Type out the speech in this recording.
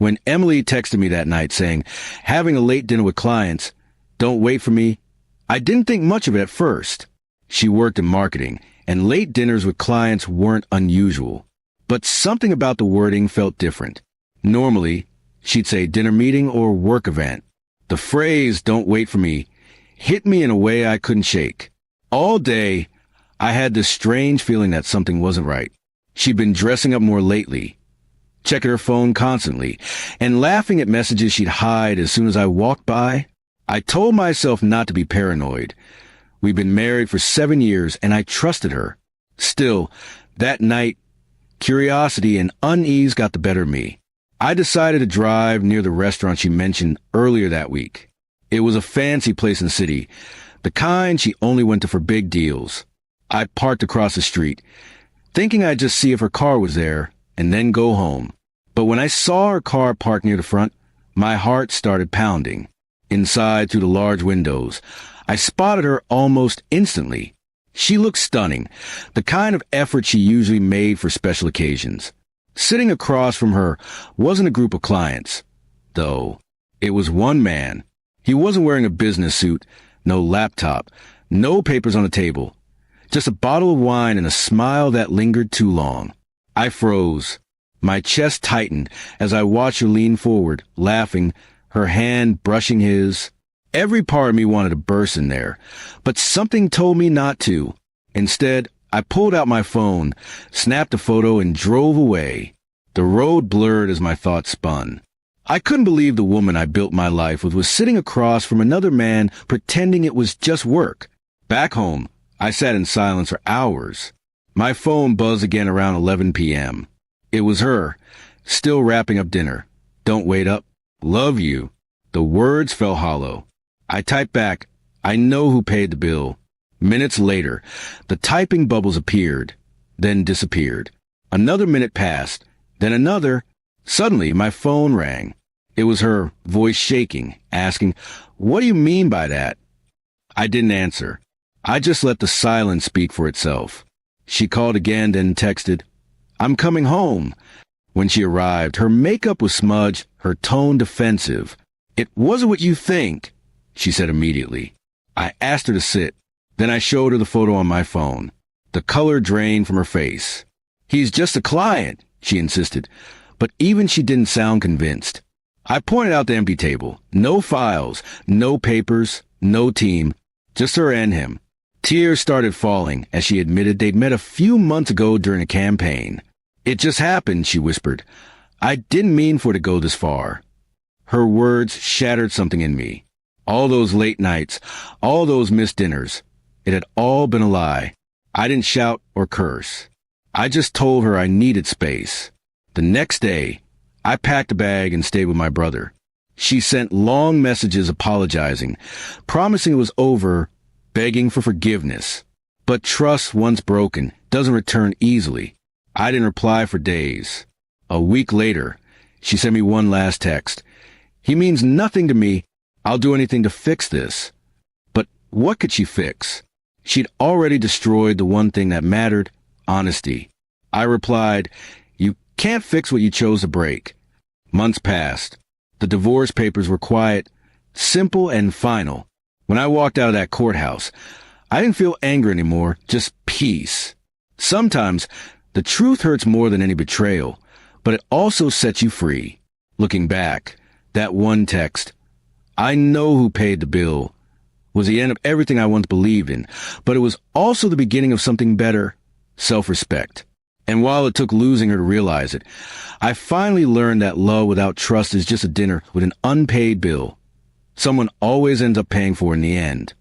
When Emily texted me that night saying, having a late dinner with clients, don't wait for me, I didn't think much of it at first. She worked in marketing, and late dinners with clients weren't unusual. But something about the wording felt different. Normally, she'd say dinner meeting or work event. The phrase, don't wait for me, hit me in a way I couldn't shake. All day, I had this strange feeling that something wasn't right. She'd been dressing up more lately, checking her phone constantly, and laughing at messages she'd hide as soon as I walked by. I told myself not to be paranoid. We'd been married for 7 years, and I trusted her. Still, that night, curiosity and unease got the better of me. I decided to drive near the restaurant she mentioned earlier that week. It was a fancy place in the city, the kind she only went to for big deals. I parked across the street, thinking I'd just see if her car was there and then go home. But when I saw her car parked near the front, my heart started pounding. Inside, through the large windows, I spotted her almost instantly. She looked stunning, the kind of effort she usually made for special occasions. Sitting across from her wasn't a group of clients, though. It was one man. He wasn't wearing a business suit, no laptop, no papers on the table. Just a bottle of wine and a smile that lingered too long. I froze. My chest tightened as I watched her lean forward, laughing, her hand brushing his. Every part of me wanted to burst in there, but something told me not to. Instead, I pulled out my phone, snapped a photo, and drove away. The road blurred as my thoughts spun. I couldn't believe the woman I built my life with was sitting across from another man pretending it was just work. Back home, I sat in silence for hours. My phone buzzed again around 11 p.m. It was her, still wrapping up dinner. Don't wait up. Love you. The words fell hollow. I typed back, I know who paid the bill. Minutes later, the typing bubbles appeared, then disappeared. Another minute passed, then another. Suddenly, my phone rang. It was her, voice shaking, asking, what do you mean by that? I didn't answer. I just let the silence speak for itself. She called again, then texted, I'm coming home. When she arrived, her makeup was smudged, her tone defensive. It wasn't what you think, she said immediately. I asked her to sit. Then I showed her the photo on my phone. The color drained from her face. He's just a client, she insisted, but even she didn't sound convinced. I pointed out the empty table. No files, no papers, no team, just her and him. Tears started falling as she admitted they'd met a few months ago during a campaign. It just happened, she whispered. I didn't mean for it to go this far. Her words shattered something in me. All those late nights, all those missed dinners, it had all been a lie. I didn't shout or curse. I just told her I needed space. The next day, I packed a bag and stayed with my brother. She sent long messages apologizing, promising it was over, begging for forgiveness. But trust, once broken, doesn't return easily. I didn't reply for days. A week later, she sent me one last text. He means nothing to me. I'll do anything to fix this. But what could she fix? She'd already destroyed the one thing that mattered, honesty. I replied, you can't fix what you chose to break. Months passed. The divorce papers were quiet, simple and final. When I walked out of that courthouse, I didn't feel anger anymore, just peace. Sometimes the truth hurts more than any betrayal, but it also sets you free. Looking back, that one text, I know who paid the bill, was the end of everything I once believed in, but it was also the beginning of something better, self-respect. And while it took losing her to realize it, I finally learned that love without trust is just a dinner with an unpaid bill. Someone always ends up paying for in the end.